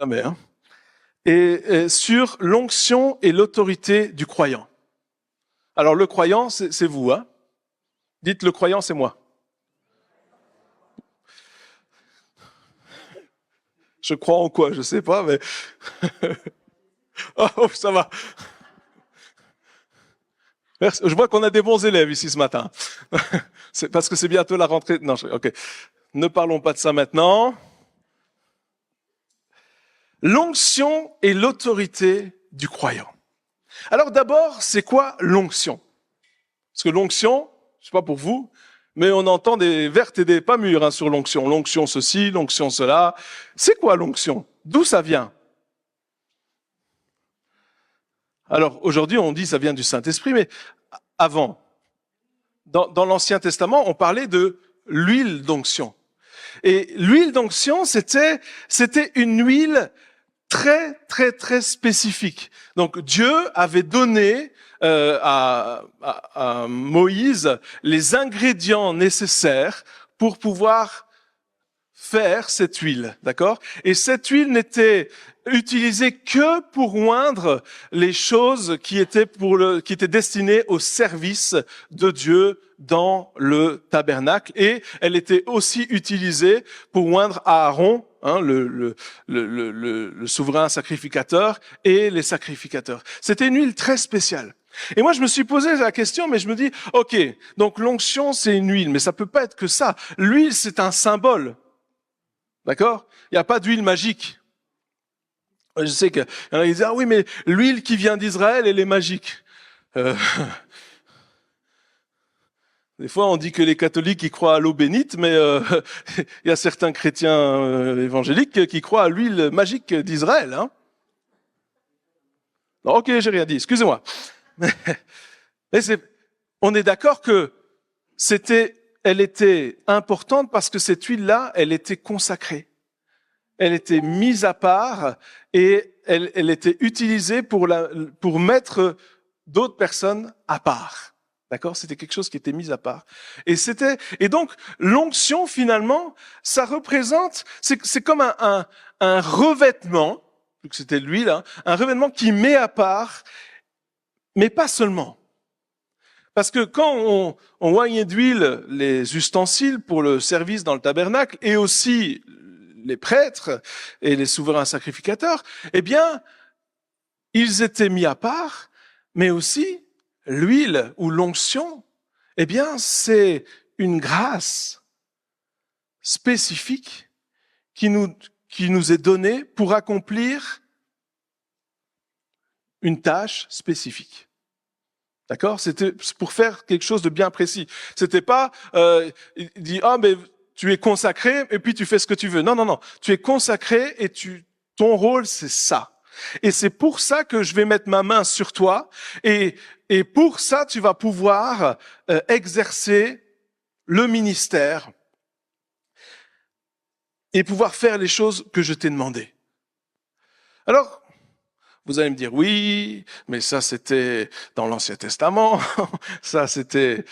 Jamais, hein. Et sur l'onction et l'autorité du croyant. Alors le croyant, c'est vous, hein. Dites le croyant, c'est moi. Je crois en quoi, je sais pas, mais oh, ça va. Merci. Je vois qu'on a des bons élèves ici ce matin. C'est parce que c'est bientôt la rentrée. Non, ok. Ne parlons pas de ça maintenant. L'onction et l'autorité du croyant. Alors d'abord, c'est quoi l'onction? Parce que l'onction, je sais pas pour vous, mais on entend des vertes et des pas mûres hein, sur l'onction. L'onction ceci, l'onction cela. C'est quoi l'onction? D'où ça vient? Alors aujourd'hui, on dit ça vient du Saint-Esprit, mais avant, dans l'Ancien Testament, on parlait de l'huile d'onction. Et l'huile d'onction, c'était une huile très, très, très spécifique. Donc Dieu avait donné à Moïse les ingrédients nécessaires pour pouvoir faire cette huile, d'accord? Et cette huile n'était utilisée que pour oindre les choses qui étaient destinées au service de Dieu dans le tabernacle, et elle était aussi utilisée pour oindre Aaron, hein, le souverain sacrificateur, et les sacrificateurs. C'était une huile très spéciale. Et moi, je me suis posé la question, mais je me dis, ok, donc l'onction, c'est une huile, mais ça peut pas être que ça. L'huile, c'est un symbole. D'accord? Il n'y a pas d'huile magique. Je sais qu'il y en a qui disent, ah oui, mais l'huile qui vient d'Israël, elle est magique. Des fois, on dit que les catholiques, ils croient à l'eau bénite, mais il y a certains chrétiens évangéliques qui croient à l'huile magique d'Israël. Hein? Non, ok, j'ai rien dit, excusez-moi. Mais on est d'accord que elle était importante parce que cette huile-là, elle était consacrée. Elle était mise à part et elle était utilisée pour mettre d'autres personnes à part. D'accord? C'était quelque chose qui était mis à part. Et donc, l'onction, finalement, ça représente, c'est comme un revêtement, vu que c'était l'huile, hein, un revêtement qui met à part, mais pas seulement. Parce que quand on oignait d'huile les ustensiles pour le service dans le tabernacle, et aussi les prêtres et les souverains sacrificateurs, eh bien, ils étaient mis à part, mais aussi l'huile ou l'onction, eh bien, c'est une grâce spécifique qui nous est donnée pour accomplir une tâche spécifique. D'accord? C'était pour faire quelque chose de bien précis. C'était pas, il dit, ah, mais tu es consacré et puis tu fais ce que tu veux. Non, non, non. Tu es consacré et ton rôle, c'est ça. Et c'est pour ça que je vais mettre ma main sur toi et pour ça, tu vas pouvoir exercer le ministère et pouvoir faire les choses que je t'ai demandées. Alors, vous allez me dire, oui, mais ça c'était dans l'Ancien Testament, ça c'était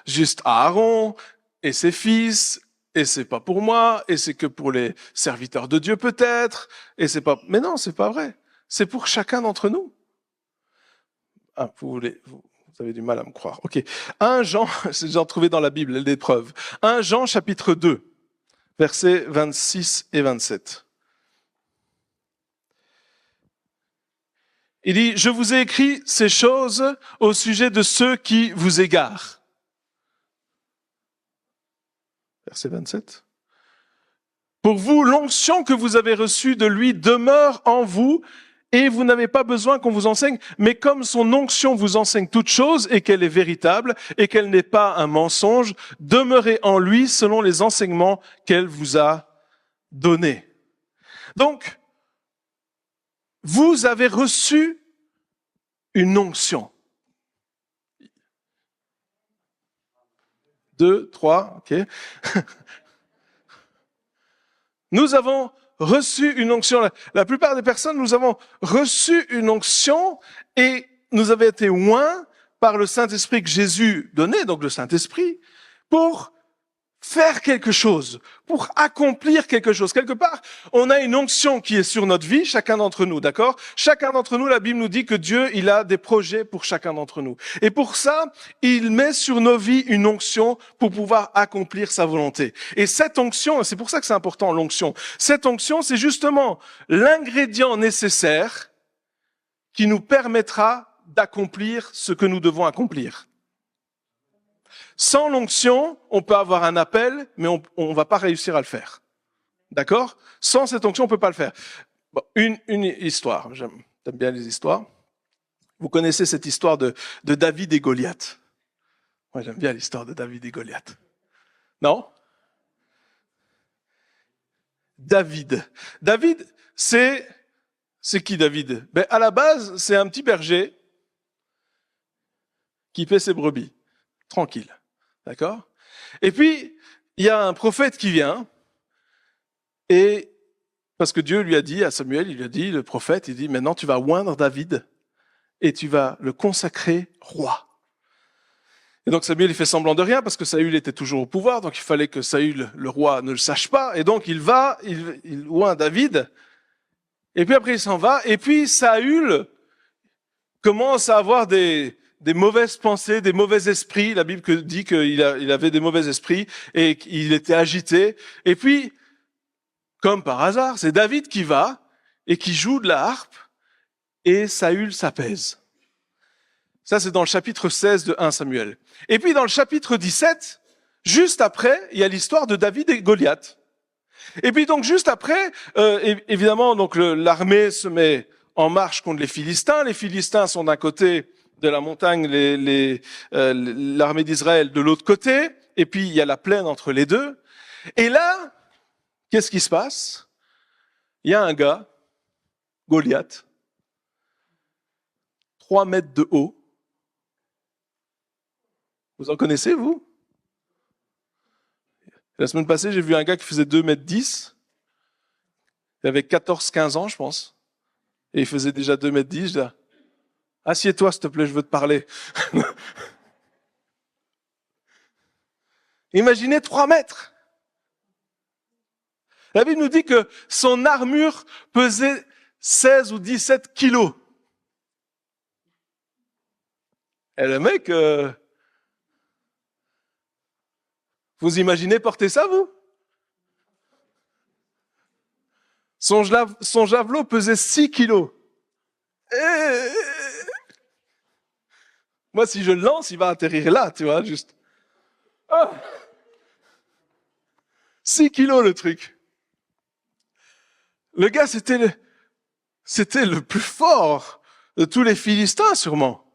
juste Aaron et ses fils, et c'est pas pour moi, et c'est que pour les serviteurs de Dieu peut-être, et c'est pas. Mais non, c'est pas vrai. C'est pour chacun d'entre nous. Ah, vous avez du mal à me croire. Ok. 1 Jean, j'en trouvais dans la Bible des preuves. 1 Jean chapitre 2, versets 26 et 27. Il dit, je vous ai écrit ces choses au sujet de ceux qui vous égarent. Verset 27. Pour vous, l'onction que vous avez reçue de lui demeure en vous et vous n'avez pas besoin qu'on vous enseigne. Mais comme son onction vous enseigne toutes choses et qu'elle est véritable et qu'elle n'est pas un mensonge, demeurez en lui selon les enseignements qu'elle vous a donnés. Donc, vous avez reçu une onction. 2, 3, ok. Nous avons reçu une onction. La plupart des personnes, nous avons reçu une onction et nous avons été oints par le Saint-Esprit que Jésus donnait, donc le Saint-Esprit, pour faire quelque chose, pour accomplir quelque chose. Quelque part, on a une onction qui est sur notre vie, chacun d'entre nous, d'accord? Chacun d'entre nous, la Bible nous dit que Dieu, il a des projets pour chacun d'entre nous. Et pour ça, il met sur nos vies une onction pour pouvoir accomplir sa volonté. Et cette onction, c'est pour ça que c'est important, l'onction. Cette onction, c'est justement l'ingrédient nécessaire qui nous permettra d'accomplir ce que nous devons accomplir. Sans l'onction, on peut avoir un appel, mais on ne va pas réussir à le faire. D'accord? Sans cette onction, on ne peut pas le faire. Bon, une histoire. J'aime bien les histoires. Vous connaissez cette histoire de David et Goliath. Moi, j'aime bien l'histoire de David et Goliath. Non? David. David, c'est qui David? Ben, à la base, c'est un petit berger qui paît ses brebis. Tranquille. D'accord? Et puis, il y a un prophète qui vient, et parce que Dieu lui a dit, à Samuel, il lui a dit, le prophète, il dit, maintenant tu vas oindre David, et tu vas le consacrer roi. Et donc Samuel, il fait semblant de rien, parce que Saül était toujours au pouvoir, donc il fallait que Saül, le roi, ne le sache pas, et donc il oint David, et puis après il s'en va, et puis Saül commence à avoir des mauvaises pensées, des mauvais esprits. La Bible dit qu'il avait des mauvais esprits et qu'il était agité. Et puis, comme par hasard, c'est David qui va et qui joue de la harpe et Saül s'apaise. Ça, c'est dans le chapitre 16 de 1 Samuel. Et puis, dans le chapitre 17, juste après, il y a l'histoire de David et Goliath. Et puis, donc, juste après, évidemment, donc l'armée se met en marche contre les Philistins. Les Philistins sont d'un côté de la montagne, l'armée d'Israël de l'autre côté, et puis il y a la plaine entre les deux. Et là, qu'est-ce qui se passe? Il y a un gars, Goliath, 3 mètres de haut. Vous en connaissez, vous? La semaine passée, j'ai vu un gars qui faisait 2 mètres 10. Il avait 14-15 ans, je pense. Et il faisait déjà 2 mètres 10. Je dis, assieds-toi, s'il te plaît, je veux te parler. Imaginez 3 mètres. La Bible nous dit que son armure pesait 16 ou 17 kilos. Et le mec, vous imaginez porter ça, vous? Son javelot pesait 6 kilos. Moi, si je le lance, il va atterrir là, tu vois, juste. 6 kilos, le truc. Le gars, c'était le plus fort de tous les Philistins, sûrement.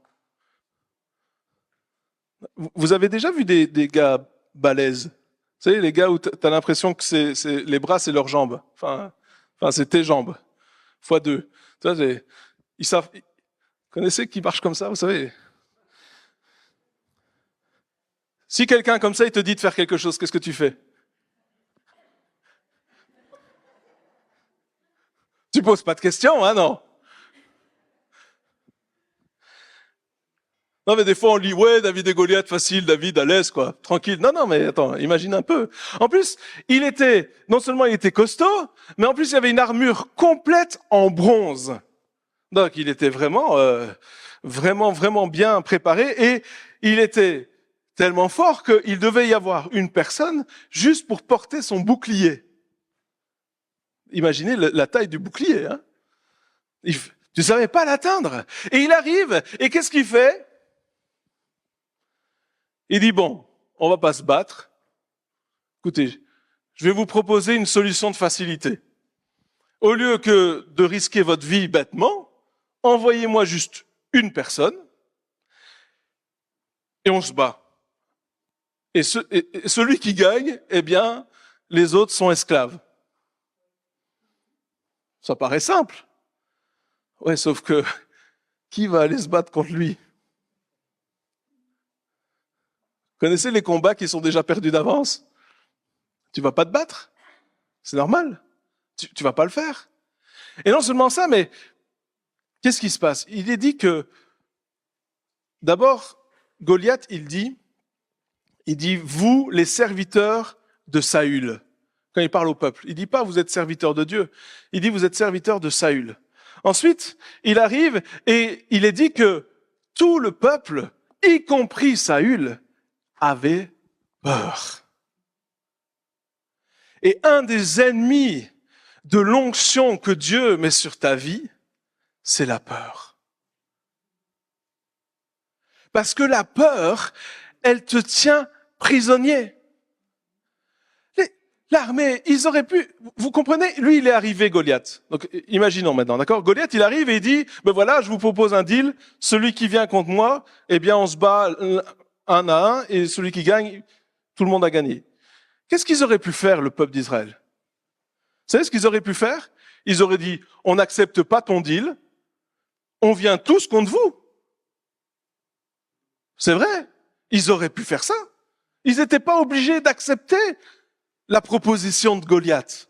Vous avez déjà vu des gars balèzes? Vous savez, les gars où t'as l'impression que les bras, c'est leurs jambes. Enfin, c'est tes jambes. Fois 2. Tu vois, ils savent. Vous connaissez qui marche comme ça, vous savez? Si quelqu'un comme ça, il te dit de faire quelque chose, qu'est-ce que tu fais? Tu poses pas de questions, hein, non? Non, mais des fois, on lit, ouais, David et Goliath, facile, David à l'aise, quoi, tranquille. Non, mais attends, imagine un peu. En plus, non seulement il était costaud, mais en plus, il y avait une armure complète en bronze. Donc, il était vraiment bien préparé, et il était tellement fort qu'il devait y avoir une personne juste pour porter son bouclier. Imaginez la taille du bouclier, hein. Tu savais pas l'atteindre. Et il arrive, et qu'est-ce qu'il fait? Il dit, bon, on va pas se battre. Écoutez, je vais vous proposer une solution de facilité. Au lieu que de risquer votre vie bêtement, envoyez-moi juste une personne et on se bat. Et celui qui gagne, eh bien, les autres sont esclaves. Ça paraît simple. Ouais, sauf que qui va aller se battre contre lui? Connaissez les combats qui sont déjà perdus d'avance? Tu vas pas te battre. C'est normal. Tu vas pas le faire. Et non seulement ça, mais qu'est-ce qui se passe? Il est dit que, d'abord, Goliath, il dit, vous, les serviteurs de Saül. Quand il parle au peuple, il dit pas vous êtes serviteur de Dieu, il dit vous êtes serviteur de Saül. Ensuite, il arrive et il est dit que tout le peuple, y compris Saül, avait peur. Et un des ennemis de l'onction que Dieu met sur ta vie, c'est la peur. Parce que la peur, elle te tient prisonnier. L'armée, ils auraient pu, vous comprenez, lui il est arrivé Goliath. Donc imaginons maintenant, d'accord? Goliath il arrive et il dit, ben voilà, je vous propose un deal, celui qui vient contre moi, eh bien on se bat un à un et celui qui gagne, tout le monde a gagné. Qu'est-ce qu'ils auraient pu faire, le peuple d'Israël? Vous savez ce qu'ils auraient pu faire? Ils auraient dit, on n'accepte pas ton deal, on vient tous contre vous. C'est vrai, ils auraient pu faire ça. Ils n'étaient pas obligés d'accepter la proposition de Goliath.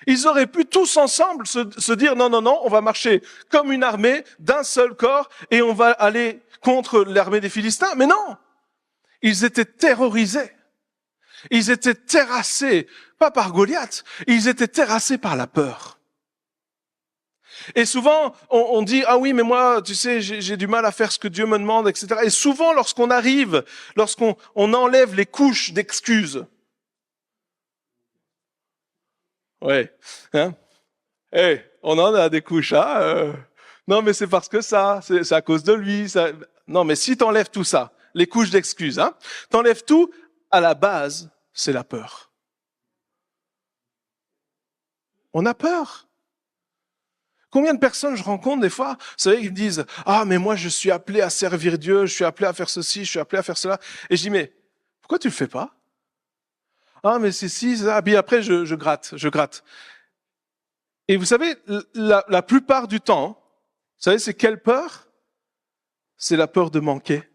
Ils auraient pu tous ensemble se dire non, on va marcher comme une armée d'un seul corps et on va aller contre l'armée des Philistins. Mais non, ils étaient terrorisés. Ils étaient terrassés, pas par Goliath, ils étaient terrassés par la peur. Et souvent, on dit, ah oui, mais moi, tu sais, j'ai du mal à faire ce que Dieu me demande, etc. Et souvent, lorsqu'on enlève les couches d'excuses, ouais, hein? On en a des couches, hein? Non, mais c'est parce que c'est à cause de lui. Ça. Non, mais si t'enlèves tout ça, les couches d'excuses, hein, t'enlèves tout, à la base, c'est la peur. On a peur. Combien de personnes je rencontre des fois, vous savez, ils me disent, ah, mais moi, je suis appelé à servir Dieu, je suis appelé à faire ceci, je suis appelé à faire cela. Et je dis, mais pourquoi tu le fais pas? Ah, mais c'est si, ça. Puis après, je gratte. Et vous savez, la plupart du temps, vous savez, c'est quelle peur? C'est la peur de manquer.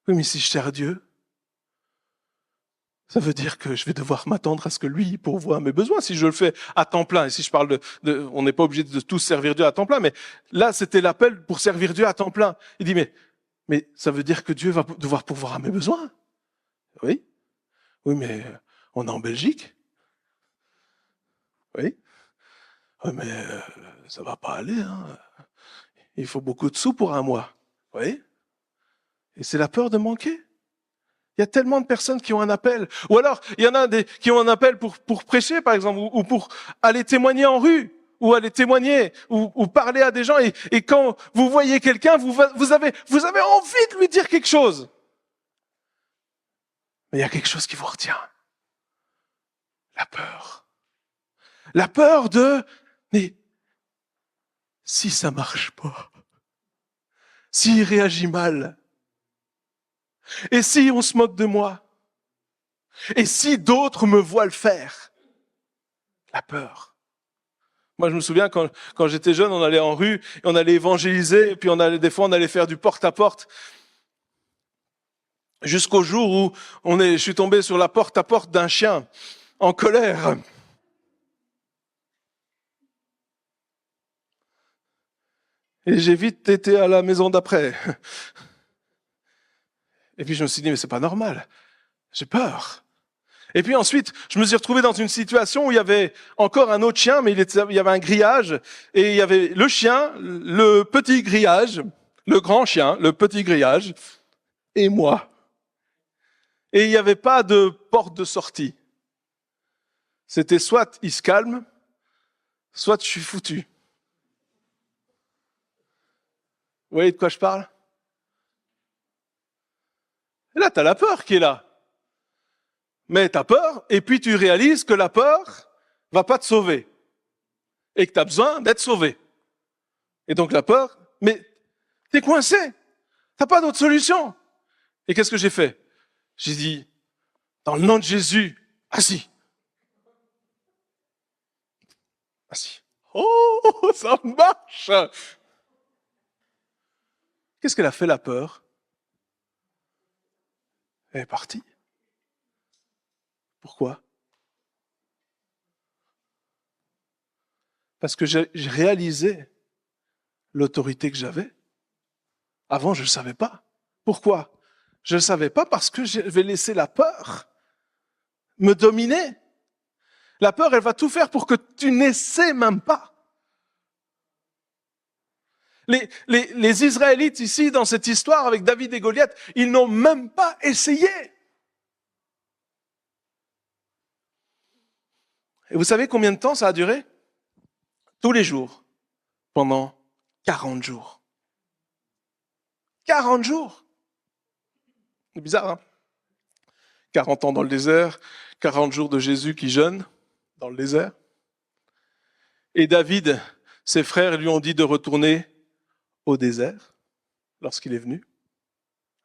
Oui, mais si je sers Dieu, ça veut dire que je vais devoir m'attendre à ce que lui pourvoie mes besoins. Si je le fais à temps plein, et si je parle on n'est pas obligé de tous servir Dieu à temps plein, mais là, c'était l'appel pour servir Dieu à temps plein. Il dit, mais ça veut dire que Dieu va devoir pourvoir à mes besoins? Oui. Oui, mais on est en Belgique. Oui. Oui, mais ça va pas aller, hein. Il faut beaucoup de sous pour un mois. Oui. Et c'est la peur de manquer. Il y a tellement de personnes qui ont un appel. Ou alors, il y en a qui ont un appel pour prêcher, par exemple, ou pour aller témoigner en rue, ou aller témoigner, ou parler à des gens. Et quand vous voyez quelqu'un, vous avez envie de lui dire quelque chose. Mais il y a quelque chose qui vous retient. La peur. La peur mais si ça marche pas, s'il réagit mal, et si on se moque de moi, et si d'autres me voient le faire, la peur. Moi, je me souviens quand j'étais jeune, on allait en rue, et on allait évangéliser, et puis des fois on allait faire du porte-à-porte, jusqu'au jour où je suis tombé sur la porte-à-porte d'un chien en colère. Et j'ai vite été à la maison d'après. Et puis je me suis dit, mais c'est pas normal. J'ai peur. Et puis ensuite, je me suis retrouvé dans une situation où il y avait encore un autre chien, mais il y avait un grillage, et il y avait le chien, le petit grillage, le grand chien, le petit grillage, et moi. Et il n'y avait pas de porte de sortie. C'était soit il se calme, soit je suis foutu. Vous voyez de quoi je parle? Et là, tu as la peur qui est là. Mais tu as peur, et puis tu réalises que la peur va pas te sauver. Et que tu as besoin d'être sauvé. Et donc la peur, mais tu es coincé. Tu n'as pas d'autre solution. Et qu'est-ce que j'ai fait? J'ai dit, dans le nom de Jésus, assis. Assis. Oh, ça marche! Qu'est-ce qu'elle a fait, la peur? Elle est partie. Pourquoi? Parce que j'ai réalisé l'autorité que j'avais. Avant, je ne le savais pas. Pourquoi? Je ne le savais pas parce que j'avais laissé la peur me dominer. La peur, elle va tout faire pour que tu n'essaies même pas. Les Israélites ici, dans cette histoire avec David et Goliath, ils n'ont même pas essayé. Et vous savez combien de temps ça a duré? Tous les jours, pendant 40 jours. 40 jours. C'est bizarre, hein? 40 ans dans le désert, 40 jours de Jésus qui jeûne dans le désert. Et David, ses frères lui ont dit de retourner au désert lorsqu'il est venu.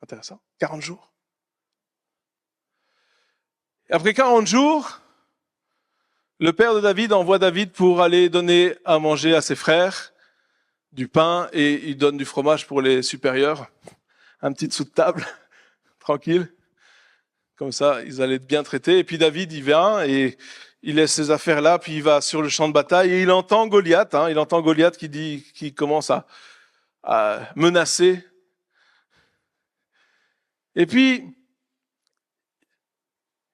Intéressant. 40 jours. Et après 40 jours, le père de David envoie David pour aller donner à manger à ses frères du pain et il donne du fromage pour les supérieurs. Un petit dessous de table, tranquille. Comme ça, ils allaient être bien traités. Et puis David, il vient et il laisse ses affaires là, puis il va sur le champ de bataille et il entend Goliath. Il entend Goliath qui commence à menacer. Et puis,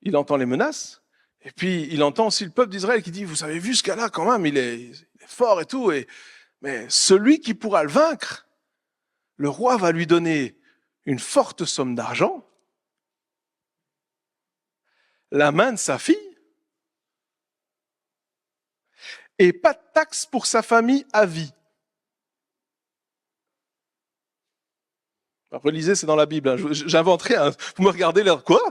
il entend les menaces. Et puis, il entend aussi le peuple d'Israël qui dit, vous avez vu ce gars-là quand même, il est fort et tout. Mais celui qui pourra le vaincre, le roi va lui donner une forte somme d'argent, la main de sa fille, et pas de taxe pour sa famille à vie. Relisez, c'est dans la Bible. J'invente rien. Vous me regardez l'air quoi?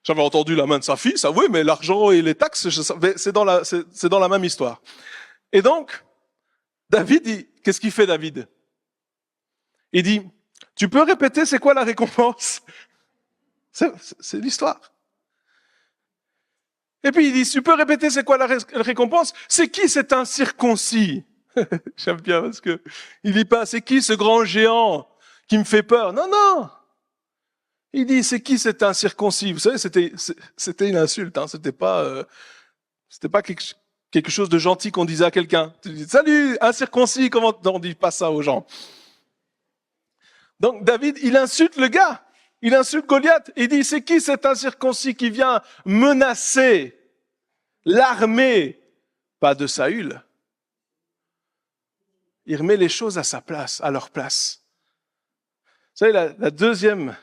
J'avais entendu la main de sa fille, ça oui, mais l'argent et les taxes, c'est dans la même histoire. Et donc, David, qu'est-ce qu'il fait David? Il dit, tu peux répéter c'est quoi la récompense? C'est l'histoire. Et puis il dit, tu peux répéter c'est quoi la récompense? C'est qui cet incirconcis? J'aime bien parce que il dit pas, c'est qui ce grand géant qui me fait peur? Non, non. Il dit, c'est qui cet incirconcis? Vous savez, c'était une insulte, hein. C'était pas quelque chose de gentil qu'on disait à quelqu'un. Tu dis, salut, incirconcis, comment on dit pas ça aux gens? Donc David, il insulte le gars. Il insulte Goliath. Il dit, c'est qui cet incirconcis qui vient menacer l'armée, pas de Saül? Il remet les choses à sa place, à leur place. Vous savez, la deuxième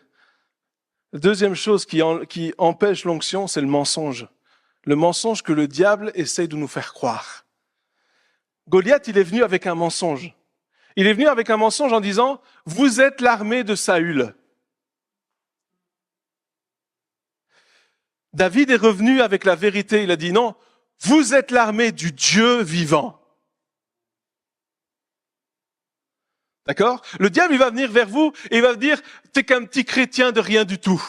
chose qui empêche l'onction, c'est le mensonge. Le mensonge que le diable essaye de nous faire croire. Goliath, il est venu avec un mensonge. Il est venu avec un mensonge en disant, vous êtes l'armée de Saül. David est revenu avec la vérité. Il a dit, non, vous êtes l'armée du Dieu vivant. D'accord? Le diable, il va venir vers vous et il va vous dire, t'es qu'un petit chrétien de rien du tout.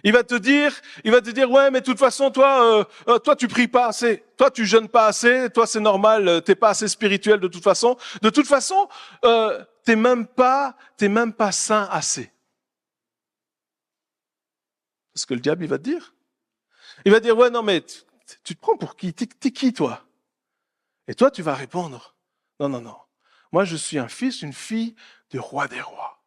Il va te dire, ouais, mais de toute façon, toi, tu pries pas assez. Toi, tu jeûnes pas assez. Toi, c'est normal. T'es pas assez spirituel de toute façon. De toute façon, t'es même pas saint assez. C'est ce que le diable, il va te dire. Il va dire, ouais, non, mais tu te prends pour qui? T'es qui, toi? Et toi, tu vas répondre, non, non, non. Moi, je suis un fils, une fille du roi des rois.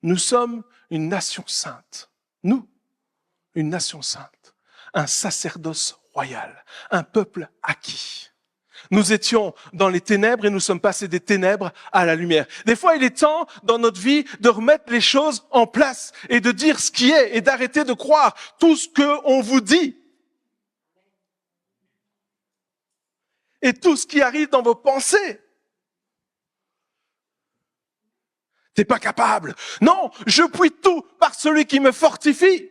Nous sommes une nation sainte. Nous, une nation sainte. Un sacerdoce royal. Un peuple acquis. Nous étions dans les ténèbres et nous sommes passés des ténèbres à la lumière. Des fois, il est temps dans notre vie de remettre les choses en place et de dire ce qui est et d'arrêter de croire tout ce qu'on vous dit. Et tout ce qui arrive dans vos pensées. T'es pas capable. Non, je puis tout par celui qui me fortifie. De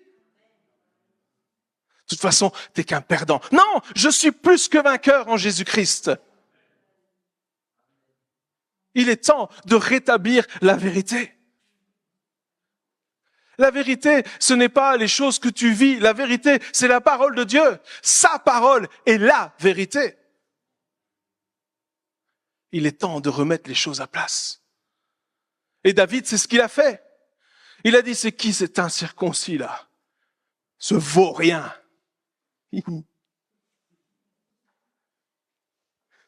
toute façon, t'es qu'un perdant. Non, je suis plus que vainqueur en Jésus-Christ. Il est temps de rétablir la vérité. La vérité, ce n'est pas les choses que tu vis. La vérité, c'est la parole de Dieu. Sa parole est la vérité. Il est temps de remettre les choses à place. Et David, c'est ce qu'il a fait. Il a dit, c'est qui cet incirconcis là? Ce vaurien.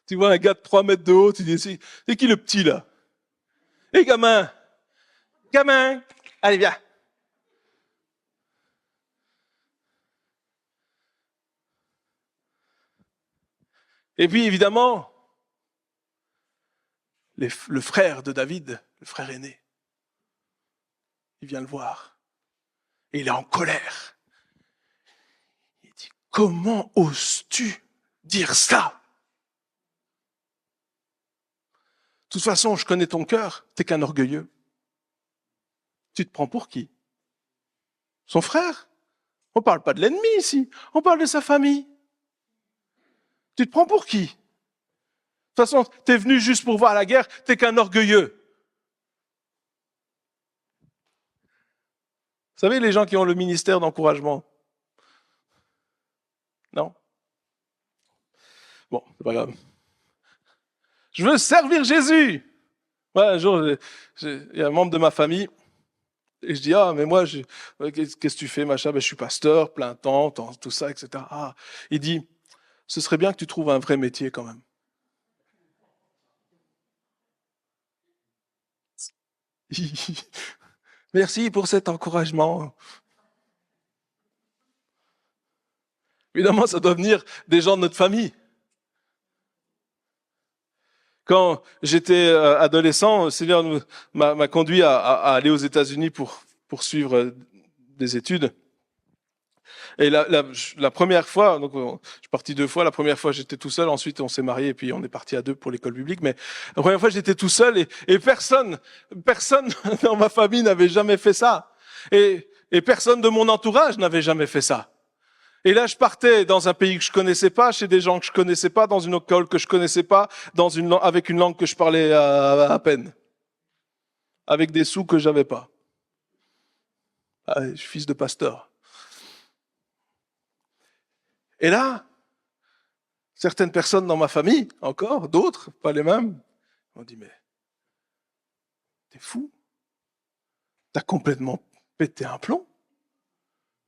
Tu vois un gars de 3 mètres de haut, tu dis, c'est qui le petit là? Hé gamin, gamin, allez viens. Et puis évidemment, le frère de David, le frère aîné, il vient le voir. Et il est en colère. Il dit, comment oses-tu dire ça? De toute façon, je connais ton cœur, t'es qu'un orgueilleux. Tu te prends pour qui? Son frère? On parle pas de l'ennemi ici, on parle de sa famille. Tu te prends pour qui? De toute façon, t'es venu juste pour voir la guerre, t'es qu'un orgueilleux. Vous savez, les gens qui ont le ministère d'encouragement? Non? Bon, c'est pas grave. Je veux servir Jésus. Ouais, un jour, il y a un membre de ma famille, et je dis, ah, mais moi, qu'est-ce que tu fais, machin? Ben, je suis pasteur, plein temps, tout ça, etc. Ah, il dit, ce serait bien que tu trouves un vrai métier quand même. Merci pour cet encouragement. Évidemment, ça doit venir des gens de notre famille. Quand j'étais adolescent, le Seigneur m'a conduit à aller aux États-Unis pour poursuivre des études. Et la première fois, donc je suis parti 2 fois. La première fois, j'étais tout seul. Ensuite, on s'est mariés et puis on est parti à 2 pour l'école biblique. Mais la première fois, j'étais tout seul et personne dans ma famille n'avait jamais fait ça. Et personne de mon entourage n'avait jamais fait ça. Et là, je partais dans un pays que je connaissais pas, chez des gens que je connaissais pas, dans une école que je connaissais pas, avec une langue que je parlais à peine, avec des sous que j'avais pas. Ah, je suis fils de pasteur. Et là, certaines personnes dans ma famille, encore, d'autres, pas les mêmes, m'ont dit, mais t'es fou? T'as complètement pété un plomb?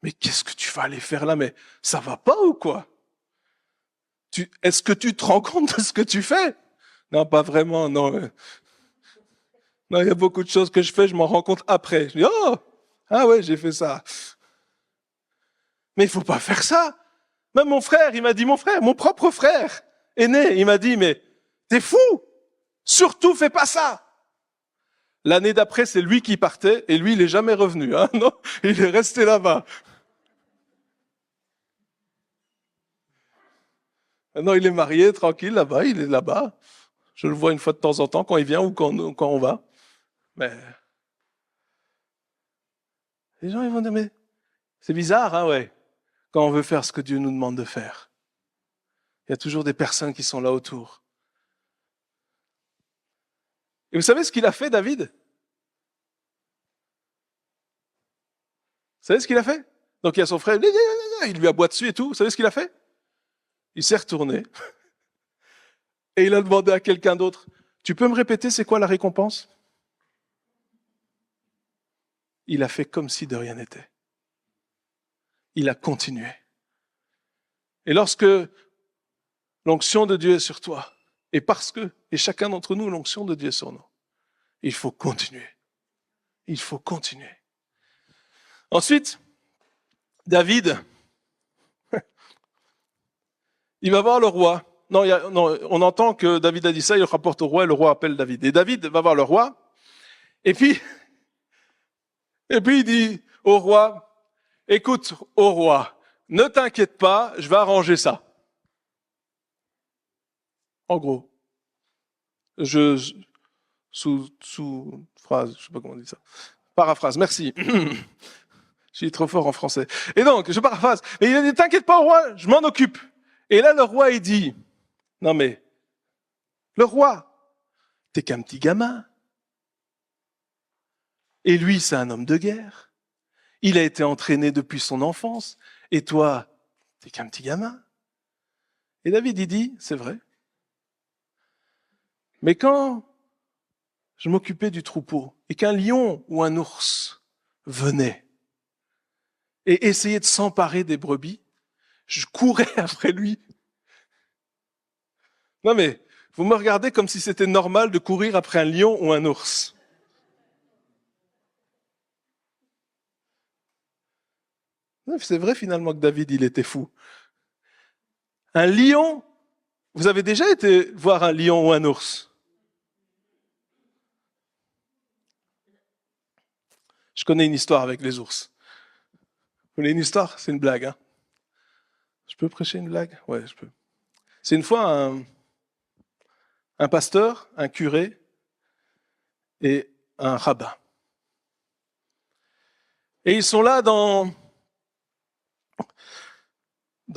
Mais qu'est-ce que tu vas aller faire là? Mais ça va pas ou quoi? Est-ce que tu te rends compte de ce que tu fais? Non, pas vraiment, non. Non, il y a beaucoup de choses que je fais, je m'en rends compte après. Je dis, oh, ah ouais, j'ai fait ça. Mais il faut pas faire ça. Même mon frère, il m'a dit, mon propre frère aîné, il m'a dit, mais t'es fou! Surtout, fais pas ça! L'année d'après, c'est lui qui partait, et lui, il est jamais revenu, hein, non? Il est resté là-bas. Maintenant, il est marié, tranquille, là-bas, il est là-bas. Je le vois une fois de temps en temps, quand il vient ou quand on va. Mais les gens, ils vont dire, mais c'est bizarre, hein, ouais, quand on veut faire ce que Dieu nous demande de faire. Il y a toujours des personnes qui sont là autour. Et vous savez ce qu'il a fait, David? Vous savez ce qu'il a fait? Donc il y a son frère, il lui aboie dessus et tout. Vous savez ce qu'il a fait? Il s'est retourné et il a demandé à quelqu'un d'autre, tu peux me répéter c'est quoi la récompense? Il a fait comme si de rien n'était. Il a continué. Et lorsque l'onction de Dieu est sur toi, et parce que, et chacun d'entre nous, l'onction de Dieu est sur nous, il faut continuer. Il faut continuer. Ensuite, David, il va voir le roi. Non, on entend que David a dit ça, il le rapporte au roi et le roi appelle David. Et David va voir le roi, et puis il dit au roi, écoute, au roi, ne t'inquiète pas, je vais arranger ça. En gros, sous phrase, je sais pas comment on dit ça. Paraphrase, merci. Je suis trop fort en français. Et donc, je paraphrase. Et il a dit, t'inquiète pas, roi, je m'en occupe. Et là, le roi, il dit, non mais, le roi, t'es qu'un petit gamin. Et lui, c'est un homme de guerre. Il a été entraîné depuis son enfance. Et toi, t'es qu'un petit gamin. Et David, il dit, c'est vrai. Mais quand je m'occupais du troupeau et qu'un lion ou un ours venait et essayait de s'emparer des brebis, je courais après lui. Non mais, vous me regardez comme si c'était normal de courir après un lion ou un ours. C'est vrai finalement que David, il était fou. Un lion, vous avez déjà été voir un lion ou un ours? Je connais une histoire avec les ours. Vous voulez une histoire? C'est une blague, hein? Je peux prêcher une blague? Ouais, je peux. C'est une fois un pasteur, un curé et un rabbin. Et ils sont là dans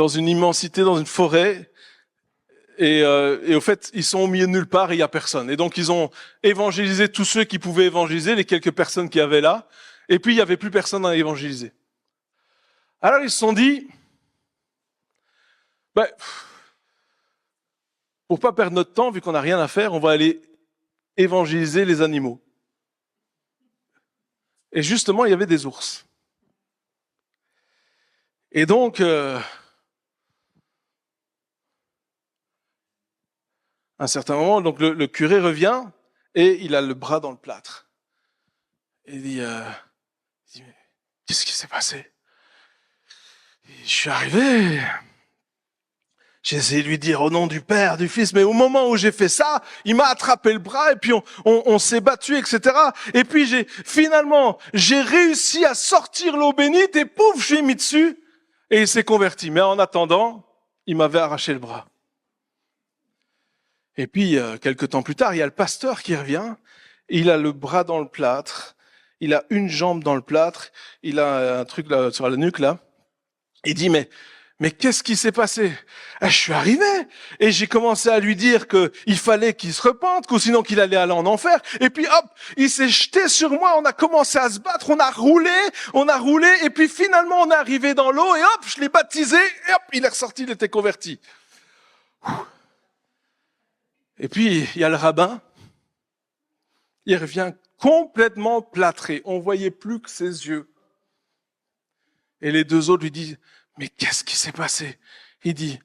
une immensité, dans une forêt, et au fait, ils sont au milieu de nulle part et il n'y a personne. Et donc, ils ont évangélisé tous ceux qui pouvaient évangéliser, les quelques personnes qui avaient là, et puis il n'y avait plus personne à évangéliser. Alors, ils se sont dit, pour pas perdre notre temps, vu qu'on n'a rien à faire, on va aller évangéliser les animaux. Et justement, il y avait des ours. Et donc, à un certain moment, donc le curé revient et il a le bras dans le plâtre. Et il dit, mais qu'est-ce qui s'est passé? Je suis arrivé, j'ai essayé de lui dire au nom du Père, du Fils, mais au moment où j'ai fait ça, il m'a attrapé le bras et puis on s'est battu, etc. Et puis finalement, j'ai réussi à sortir l'eau bénite et pouf, je lui ai mis dessus et il s'est converti. Mais en attendant, il m'avait arraché le bras. Et puis, quelques temps plus tard, il y a le pasteur qui revient, il a le bras dans le plâtre, il a une jambe dans le plâtre, il a un truc là, sur la nuque là. Il dit, mais qu'est-ce qui s'est passé? Je suis arrivé et j'ai commencé à lui dire qu'il fallait qu'il se repente, ou sinon qu'il allait aller en enfer. Et puis hop, il s'est jeté sur moi, on a commencé à se battre, on a roulé, et puis finalement on est arrivé dans l'eau et hop, je l'ai baptisé, et hop, il est ressorti, il était converti. Et puis, il y a le rabbin, il revient complètement plâtré, on voyait plus que ses yeux. Et les deux autres lui disent, mais qu'est-ce qui s'est passé? Il dit,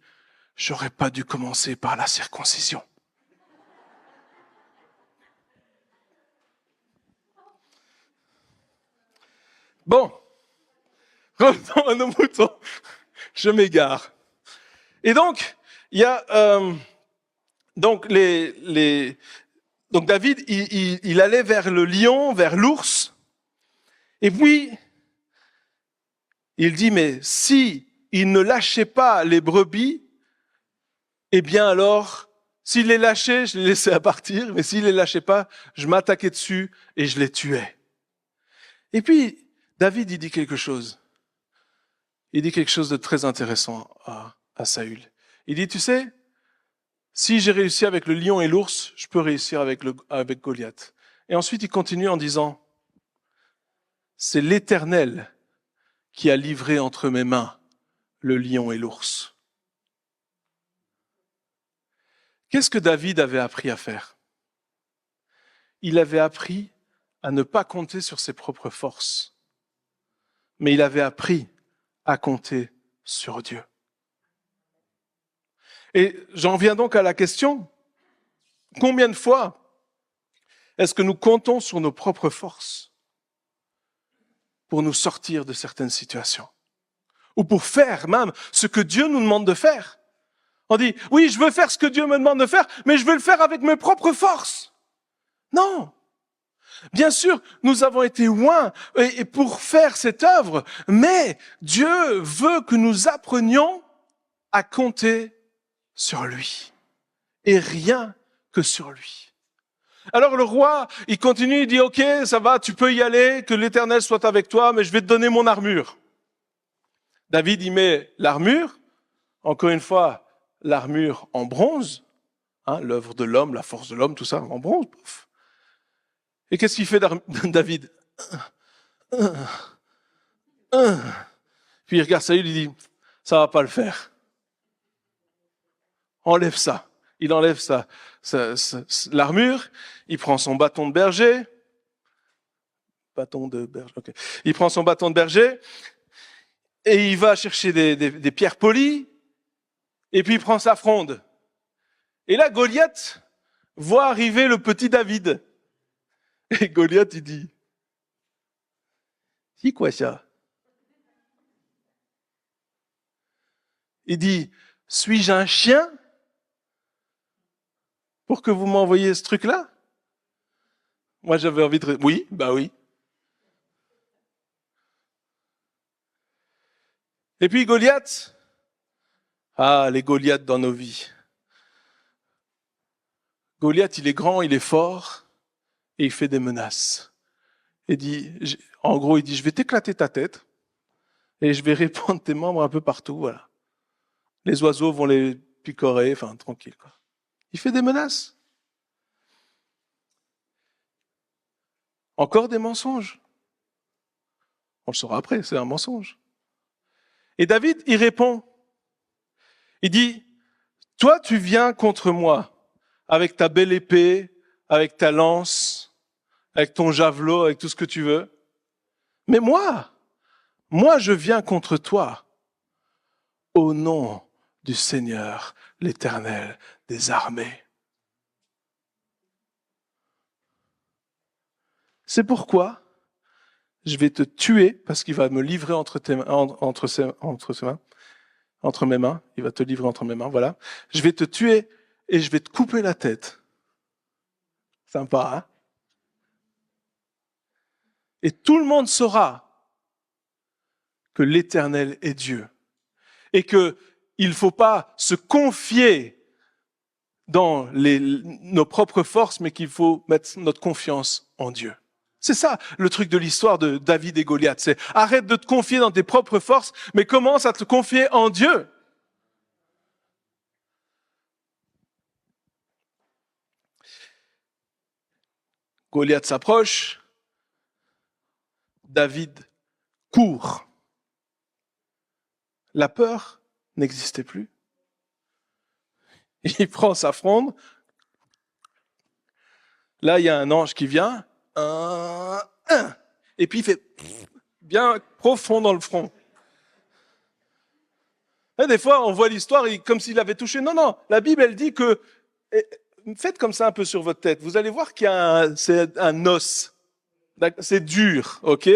j'aurais pas dû commencer par la circoncision. Bon, revenons à nos moutons, je m'égare. Et donc, il y a... Donc David, il allait vers le lion, vers l'ours, et puis il dit, mais si il ne lâchait pas les brebis, eh bien alors, s'il les lâchait, je les laissais à partir, mais s'il les lâchait pas, je m'attaquais dessus et je les tuais. Et puis, David, il dit quelque chose. Il dit quelque chose de très intéressant à Saül. Il dit, tu sais, si j'ai réussi avec le lion et l'ours, je peux réussir avec Goliath. Et ensuite, il continue en disant, c'est l'Éternel qui a livré entre mes mains le lion et l'ours. Qu'est-ce que David avait appris à faire? Il avait appris à ne pas compter sur ses propres forces, mais il avait appris à compter sur Dieu. Et j'en viens donc à la question, combien de fois est-ce que nous comptons sur nos propres forces pour nous sortir de certaines situations? Ou pour faire même ce que Dieu nous demande de faire? On dit, oui, je veux faire ce que Dieu me demande de faire, mais je veux le faire avec mes propres forces. Non. Bien sûr, nous avons été loin et pour faire cette œuvre, mais Dieu veut que nous apprenions à compter sur lui et rien que sur lui. Alors le roi, il continue, il dit, ok, ça va, tu peux y aller, que l'Éternel soit avec toi, mais je vais te donner mon armure. David y met l'armure, encore une fois, l'armure en bronze, l'œuvre de l'homme, la force de l'homme, tout ça en bronze. Pouf. Et qu'est-ce qu'il fait David? Puis il regarde Saül, il dit, ça va pas le faire. Enlève ça. Il enlève l'armure, il prend son bâton de berger. Okay. Il prend son bâton de berger et il va chercher des pierres polies et puis il prend sa fronde. Et là, Goliath voit arriver le petit David. Et Goliath, il dit, c'est quoi ça? Il dit, suis-je un chien pour que vous m'envoyiez ce truc-là? Moi, j'avais envie de... Oui, bah oui. Et puis Goliath. Ah, les Goliaths dans nos vies. Goliath, il est grand, il est fort, et il fait des menaces. Il dit, en gros, il dit, je vais t'éclater ta tête, et je vais répandre tes membres un peu partout, voilà. Les oiseaux vont les picorer, enfin, tranquille, quoi. Il fait des menaces. Encore des mensonges. On le saura après, c'est un mensonge. Et David, il répond. Il dit, toi, tu viens contre moi avec ta belle épée, avec ta lance, avec ton javelot, avec tout ce que tu veux. Mais moi, je viens contre toi au nom du Seigneur, l'Éternel des armées. C'est pourquoi je vais te tuer, parce qu'il va me livrer entre mes mains. Il va te livrer entre mes mains, voilà. Je vais te tuer et je vais te couper la tête. Sympa, hein? Et tout le monde saura que l'Éternel est Dieu. Et qu'il ne faut pas se confier dans nos propres forces, mais qu'il faut mettre notre confiance en Dieu. C'est ça le truc de l'histoire de David et Goliath. C'est arrête de te confier dans tes propres forces, mais commence à te confier en Dieu. Goliath s'approche, David court. La peur n'existait plus. Il prend sa fronde. Là, il y a un ange qui vient. Et puis il fait bien profond dans le front. Et des fois, on voit l'histoire comme s'il avait touché. Non, la Bible, elle dit que... Faites comme ça un peu sur votre tête. Vous allez voir qu'il y a c'est un os. C'est dur, ok?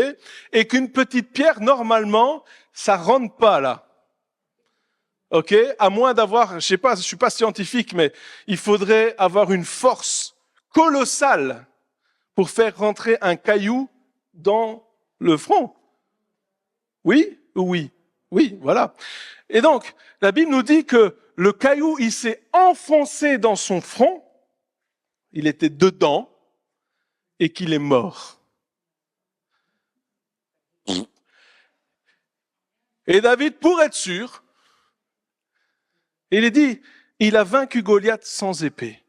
Et qu'une petite pierre, normalement, ça rentre pas là. Ok? À moins d'avoir, je sais pas, je suis pas scientifique, mais il faudrait avoir une force colossale pour faire rentrer un caillou dans le front. Oui ou oui? Oui, voilà. Et donc, la Bible nous dit que le caillou, il s'est enfoncé dans son front, il était dedans, et qu'il est mort. Et David, pour être sûr, il est dit, il a vaincu Goliath sans épée.